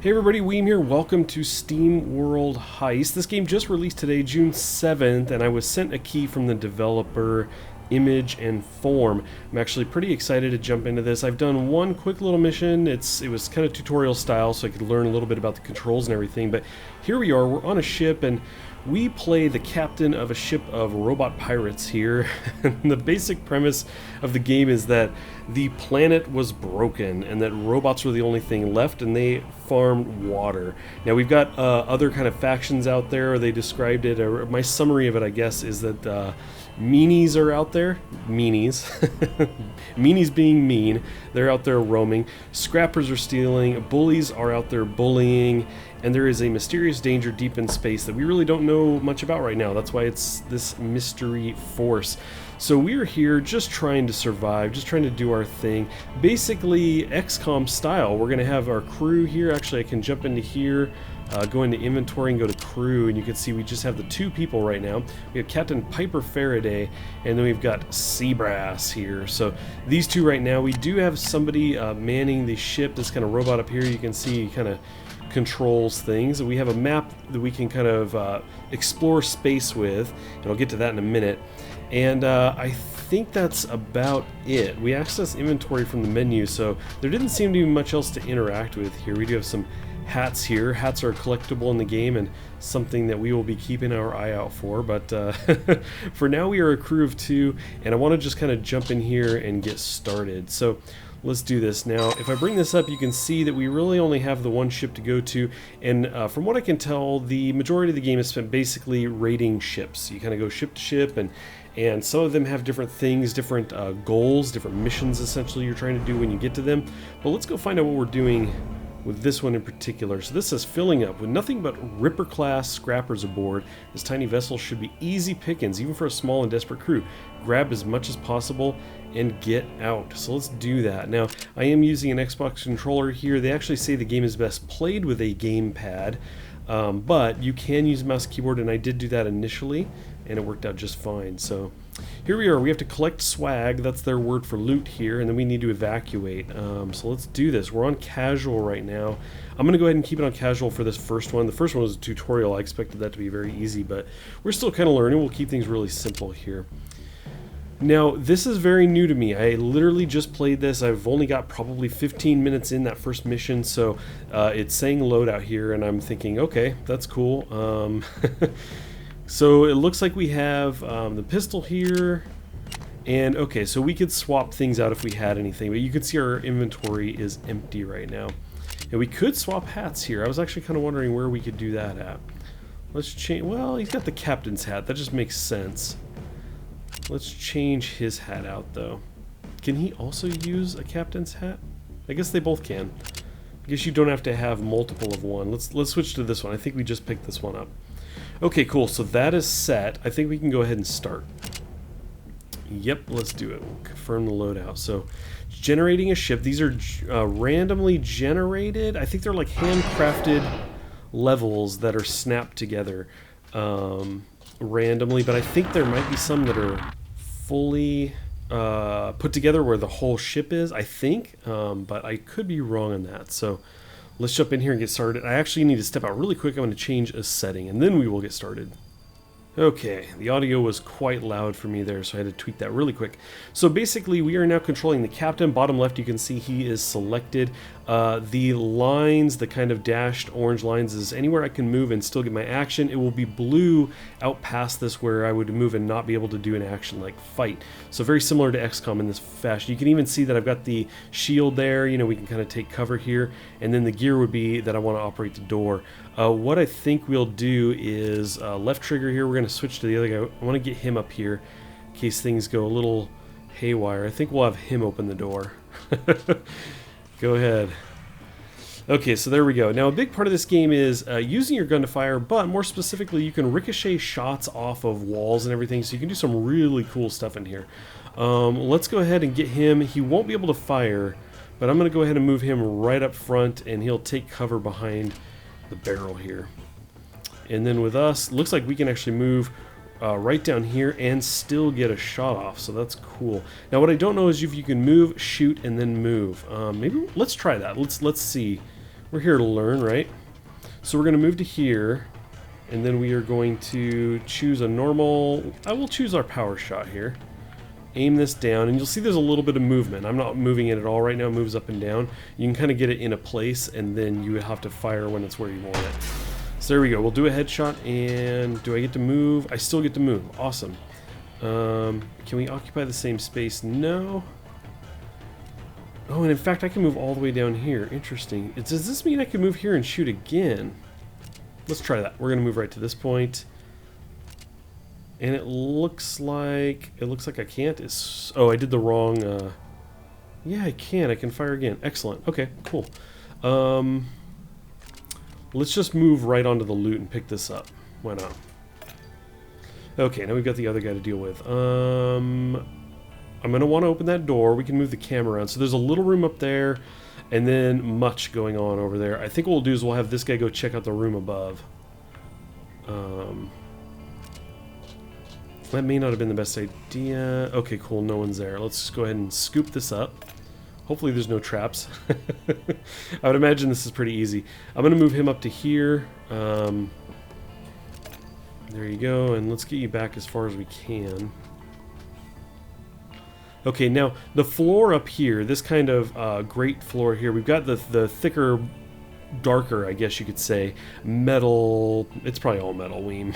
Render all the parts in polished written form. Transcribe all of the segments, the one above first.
Hey everybody, Weem here. Welcome to SteamWorld Heist. This game just released today, June 7th, and I was sent a key from the developer, Image and Form. I'm actually pretty excited to jump into this. I've done one quick little mission. It was kind of tutorial style, so I could learn a little bit about the controls and everything, but here we are. We're on a ship, and we play the captain of a ship of robot pirates here. The basic premise of the game is that the planet was broken and that robots were the only thing left, and they farmed water. Now we've got other kind of factions out there. They described it, or my summary of it, I guess, is that meanies are out there. Meanies. Meanies being mean. They're out there roaming. Scrappers are stealing. Bullies are out there bullying. And there is a mysterious danger deep in space that we really don't know much about right now. That's why it's this mystery force. So we're here just trying to survive, just trying to do our thing. Basically XCOM style. We're going to have our crew here. Actually, I can jump into here, go into inventory and go to crew, and you can see we just have the two people right now. We have Captain Piper Faraday, and then we've got Seabrass here. So these two right now. We do have somebody manning the ship, this kind of robot up here. You can see kind of controls things. We have a map that we can kind of explore space with, and I'll get to that in a minute. And I think that's about it. We access inventory from the menu, so there didn't seem to be much else to interact with here. We do have some hats here. Hats are collectible in the game and something that we will be keeping our eye out for, but for now we are a crew of two, and I want to just kind of jump in here and get started. So let's do this. Now, if I bring this up, you can see that we really only have the one ship to go to, and from what I can tell, the majority of the game is spent basically raiding ships. You kind of go ship to ship, and some of them have different things, different goals, different missions essentially you're trying to do when you get to them. But let's go find out what we're doing with this one in particular. So this is filling up with nothing but Ripper-class scrappers aboard. This tiny vessel should be easy pickings, even for a small and desperate crew. Grab as much as possible and get out. So let's do that. Now, I am using an Xbox controller here. They actually say the game is best played with a gamepad, but you can use mouse and keyboard, and I did do that initially, and it worked out just fine. So here we are. We have to collect swag. That's their word for loot here, and then we need to evacuate. So let's do this. We're on casual right now. I'm going to go ahead and keep it on casual for this first one. The first one was a tutorial. I expected that to be very easy, but we're still kind of learning. We'll keep things really simple here. Now, this is very new to me. I literally just played this. I've only got probably 15 minutes in that first mission, so it's saying Loadout here, and I'm thinking, okay, that's cool. So it looks like we have the pistol here, and okay, so we could swap things out if we had anything, but you can see our inventory is empty right now. And we could swap hats here. I was actually kind of wondering where we could do that at. Let's change. Well, he's got the captain's hat. That just makes sense. Let's change his hat out, though. Can he also use a captain's hat? I guess they both can. I guess you don't have to have multiple of one. Let's switch to this one. I think we just picked this one up. Okay, cool. So that is set. I think we can go ahead and start. Yep, let's do it. We'll confirm the loadout. So, generating a ship. These are randomly generated. I think they're like handcrafted levels that are snapped together randomly, but I think there might be some that are fully put together where the whole ship is, I think, but I could be wrong on that. So let's jump in here and get started. I actually need to step out really quick. I'm going to change a setting, and then we will get started. Okay, the audio was quite loud for me there, so I had to tweak that really quick. So basically, we are now controlling the captain. Bottom left, you can see he is selected. The lines, the kind of dashed orange lines, is anywhere I can move and still get my action. It will be blue out past this where I would move and not be able to do an action like fight. So very similar to XCOM in this fashion. You can even see that I've got the shield there. You know, we can kind of take cover here. And then the gear would be that I want to operate the door. What I think we'll do is left trigger here. We're going to switch to the other guy. I want to get him up here in case things go a little haywire. I think we'll have him open the door. Go ahead. Okay, so there we go. Now, a big part of this game is using your gun to fire, but more specifically, you can ricochet shots off of walls and everything, so you can do some really cool stuff in here. Let's go ahead and get him. He won't be able to fire, but I'm going to go ahead and move him right up front, and he'll take cover behind the barrel here. And then with us, looks like we can actually move right down here and still get a shot off, so that's cool. Now what I don't know is if you can move, shoot, and then move. Maybe let's try that. Let's see We're here to learn, right? So we're going to move to here, and then we are going to choose a normal... I will choose our power shot here. Aim this down, and you'll see there's a little bit of movement. I'm not moving it at all right now. It moves up and down. You can kind of get it in a place, and then you have to fire when it's where you want it. So there we go. We'll do a headshot, and do I get to move? I still get to move. Awesome. Can we occupy the same space? No. Oh, and in fact, I can move all the way down here. Interesting. Does this mean I can move here and shoot again? Let's try that. We're going to move right to this point. And it looks like I can't. Oh, I did the wrong. Yeah, I can. I can fire again. Excellent. Okay, cool. Let's just move right onto the loot and pick this up. Why not? Okay, now we've got the other guy to deal with. I'm gonna want to open that door. We can move the camera around. So there's a little room up there, and then much going on over there. I think what we'll do is we'll have this guy go check out the room above. That may not have been the best idea. Okay, cool, no one's there. Let's just go ahead and scoop this up. Hopefully there's no traps. I would imagine this is pretty easy. I'm gonna move him up to here. There you go, and let's get you back as far as we can. Okay, now the floor up here, this kind of grate floor here, we've got the thicker, darker, I guess you could say, metal. It's probably all metal, Weem.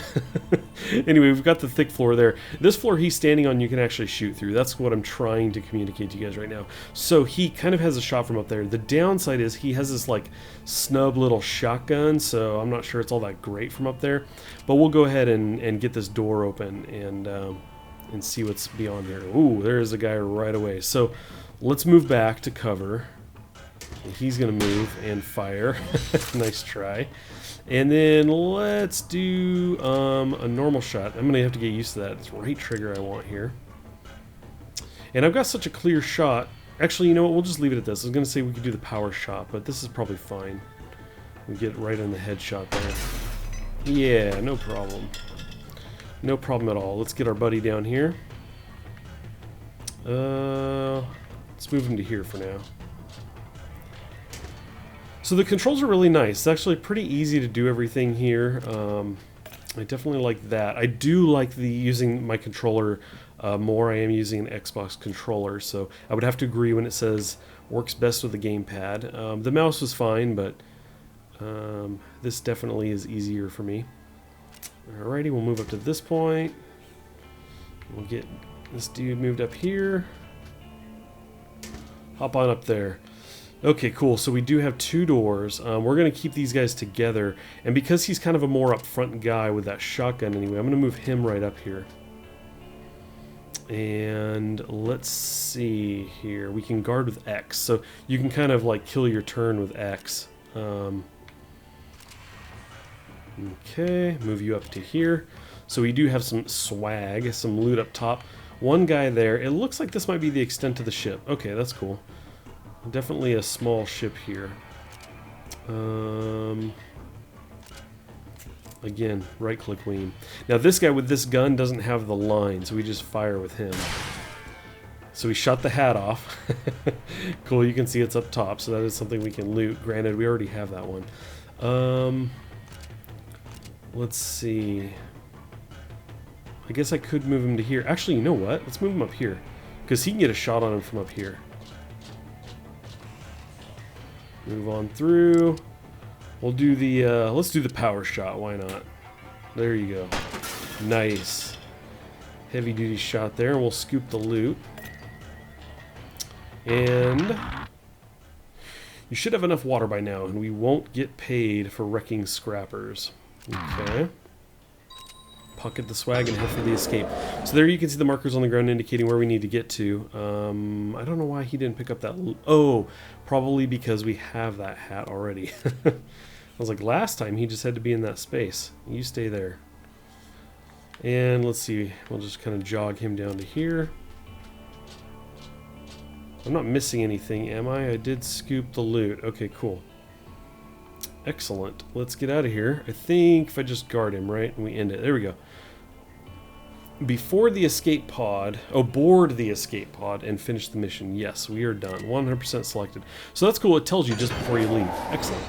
Anyway, we've got the thick floor there. This floor he's standing on, you can actually shoot through. That's what I'm trying to communicate to you guys right now. So he kind of has a shot from up there. The downside is he has this like snub little shotgun, so I'm not sure it's all that great from up there. But we'll go ahead and get this door open and see what's beyond here. Ooh, there's a guy right away. So let's move back to cover. He's gonna move and fire. Nice try. And then let's do a normal shot. I'm gonna have to get used to that. It's right trigger I want here. And I've got such a clear shot. Actually, you know what? We'll just leave it at this. I was gonna say we could do the power shot, but this is probably fine. We get right on the headshot there. Yeah, no problem. No problem at all. Let's get our buddy down here. Let's move him to here for now. So the controls are really nice. It's actually pretty easy to do everything here. I definitely like that. I do like using my controller more. I am using an Xbox controller, so I would have to agree when it says works best with the gamepad. The mouse was fine, but this definitely is easier for me. Alrighty, we'll move up to this point. We'll get this dude moved up here. Hop on up there. Okay, cool. So we do have two doors. We're going to keep these guys together. And because he's kind of a more upfront guy with that shotgun anyway, I'm going to move him right up here. And let's see here. We can guard with X. So you can kind of like kill your turn with X. Okay, move you up to here. So we do have some swag, some loot up top. One guy there. It looks like this might be the extent of the ship. Okay, that's cool. Definitely a small ship here. Again, right-click Weem. Now this guy with this gun doesn't have the line, so we just fire with him. So we shot the hat off. Cool, you can see it's up top, so that is something we can loot. Granted, we already have that one. Let's see. I guess I could move him to here. Actually, you know what? Let's move him up here, because he can get a shot on him from up here. Move on through. We'll do the, let's do the power shot, why not? There you go. Nice. Heavy duty shot there, and we'll scoop the loot. And you should have enough water by now, and we won't get paid for wrecking scrappers. Okay. Pocket the swag and head for the escape. So there you can see the markers on the ground indicating where we need to get to. I don't know why he didn't pick up that. Oh, probably because we have that hat already. I was like, last time he just had to be in that space. You stay there. And let's see. We'll just kind of jog him down to here. I'm not missing anything, am I? I did scoop the loot. Okay, cool. Excellent. Let's get out of here. I think if I just guard him, right? And we end it. There we go. Before the escape pod, board the escape pod and finish the mission. Yes, we are done. 100% selected. So that's cool. It tells you just before you leave. Excellent.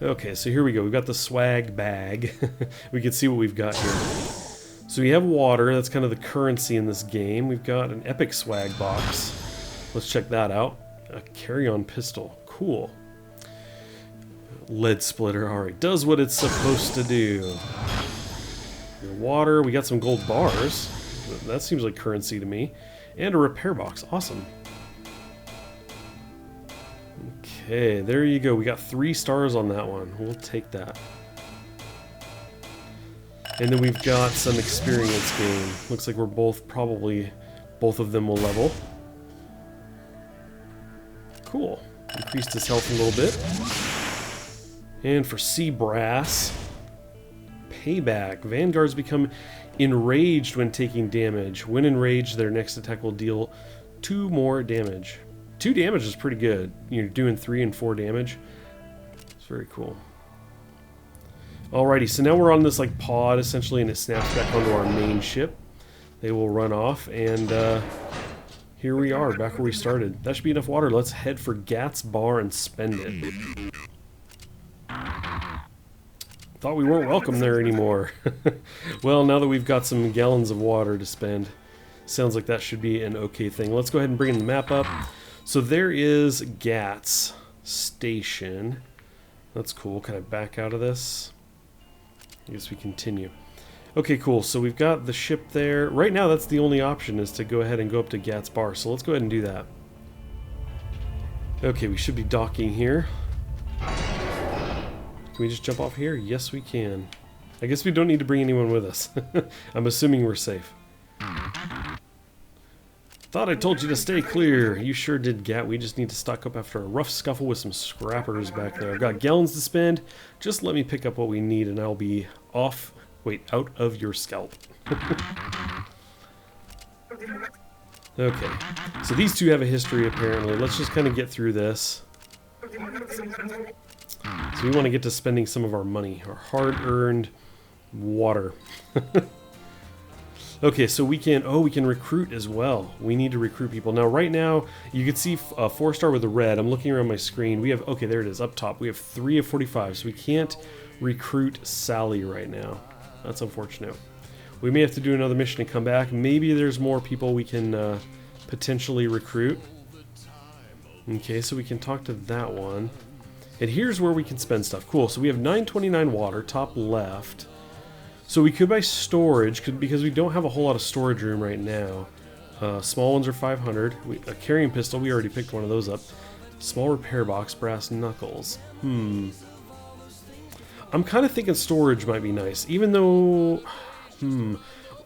Okay, so here we go. We've got the swag bag. We can see what we've got here. So we have water. That's kind of the currency in this game. We've got an epic swag box. Let's check that out. A carry-on pistol. Cool. Lead splitter. Alright, does what it's supposed to do. Water. We got some gold bars. That seems like currency to me. And a repair box. Awesome. Okay, there you go. We got 3 stars on that one. We'll take that. And then we've got some experience gain. Looks like we're both of them will level. Cool. Increased his health a little bit. And for sea brass, payback. Vanguards become enraged when taking damage. When enraged, their next attack will deal 2 more damage. 2 damage is pretty good. You're doing 3 and 4 damage. It's very cool. Alrighty, so now we're on this like pod essentially, and it snaps back onto our main ship. They will run off, and here we are, back where we started. That should be enough water. Let's head for Gat's bar and spend it. Thought we weren't welcome there anymore. Well, now that we've got some gallons of water to spend, sounds like that should be an okay thing. Let's go ahead and bring the map up. So there is Gat's station. That's cool. Can I back out of this? I guess we continue. Okay, cool. So we've got the ship there. Right now, that's the only option, is to go ahead and go up to Gat's bar. So let's go ahead and do that. Okay, we should be docking here. Can we just jump off here? Yes, we can. I guess we don't need to bring anyone with us. I'm assuming we're safe. Thought I told you to stay clear. You sure did, Gat. We just need to stock up after a rough scuffle with some scrappers back there. I've got gallons to spend. Just let me pick up what we need and I'll be off. Wait, out of your scalp. Okay. So these two have a history apparently. Let's just kind of get through this. So we want to get to spending some of our money. Our hard-earned water. Okay, so we can recruit as well. We need to recruit people. Now, right now, you can see a 4-star with a red. I'm looking around my screen. We have, okay, there it is, up top. We have 3 of 45, so we can't recruit Sally right now. That's unfortunate. We may have to do another mission and come back. Maybe there's more people we can potentially recruit. Okay, so we can talk to that one. And here's where we can spend stuff. Cool, so we have 929 water, top left. So we could buy storage, because we don't have a whole lot of storage room right now. Small ones are 500. A carrying pistol, we already picked one of those up. Small repair box, brass knuckles. I'm kind of thinking storage might be nice, even though...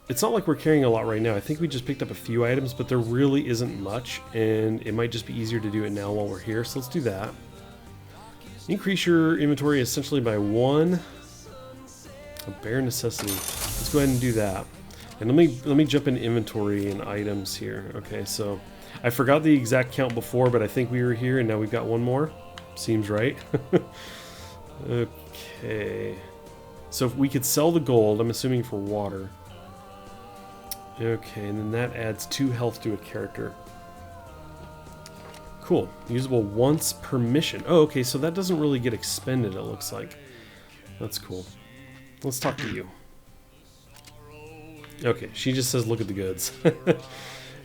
It's not like we're carrying a lot right now. I think we just picked up a few items, but there really isn't much, and it might just be easier to do it now while we're here, so let's do that. Increase your inventory essentially by 1. A bare necessity. Let's go ahead and do that. And let me jump into inventory and items here. Okay, so I forgot the exact count before, but I think we were here and now we've got one more. Seems right. Okay. So if we could sell the gold, I'm assuming for water. Okay, and then that adds 2 health to a character. Cool. Usable once per mission. Oh, okay, so that doesn't really get expended, it looks like. That's cool. Let's talk to you. Okay, she just says look at the goods.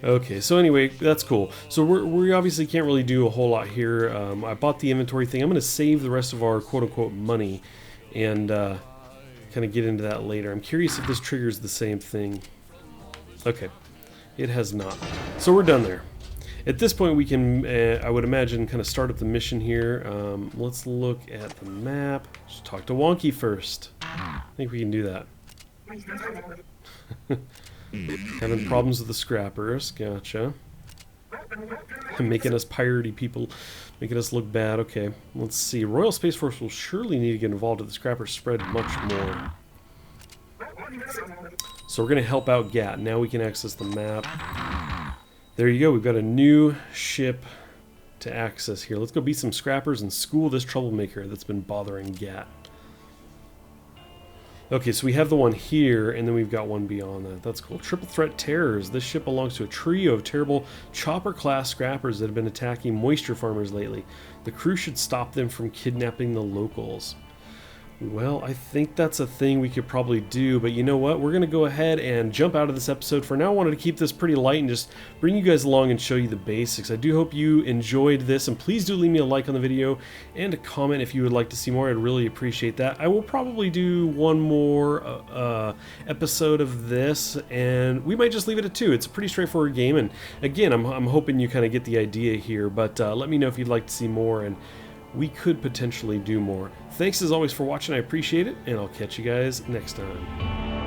Okay, so anyway, that's cool. So we obviously can't really do a whole lot here. I bought the inventory thing. I'm going to save the rest of our quote-unquote money and kind of get into that later. I'm curious if this triggers the same thing. Okay, it has not. So we're done there. At this point we can, I would imagine, kind of start up the mission here. Let's look at the map. Just talk to Wonky first. I think we can do that. Having problems with the scrappers. Gotcha. Making us piratey people. Making us look bad. Okay, let's see. Royal Space Force will surely need to get involved if the scrappers spread much more. So we're going to help out Gat. Now we can access the map. There you go. We've got a new ship to access here. Let's go beat some scrappers and school this troublemaker that's been bothering Gat. Okay, so we have the one here, and then we've got one beyond that. That's cool. Triple Threat Terrors. This ship belongs to a trio of terrible chopper-class scrappers that have been attacking moisture farmers lately. The crew should stop them from kidnapping the locals. Well, I think that's a thing we could probably do, but you know what? We're going to go ahead and jump out of this episode. For now, I wanted to keep this pretty light and just bring you guys along and show you the basics. I do hope you enjoyed this, and please do leave me a like on the video and a comment if you would like to see more. I'd really appreciate that. I will probably do one more episode of this, and we might just leave it at 2. It's a pretty straightforward game, and again, I'm hoping you kind of get the idea here, but let me know if you'd like to see more, and we could potentially do more. Thanks as always for watching, I appreciate it, and I'll catch you guys next time.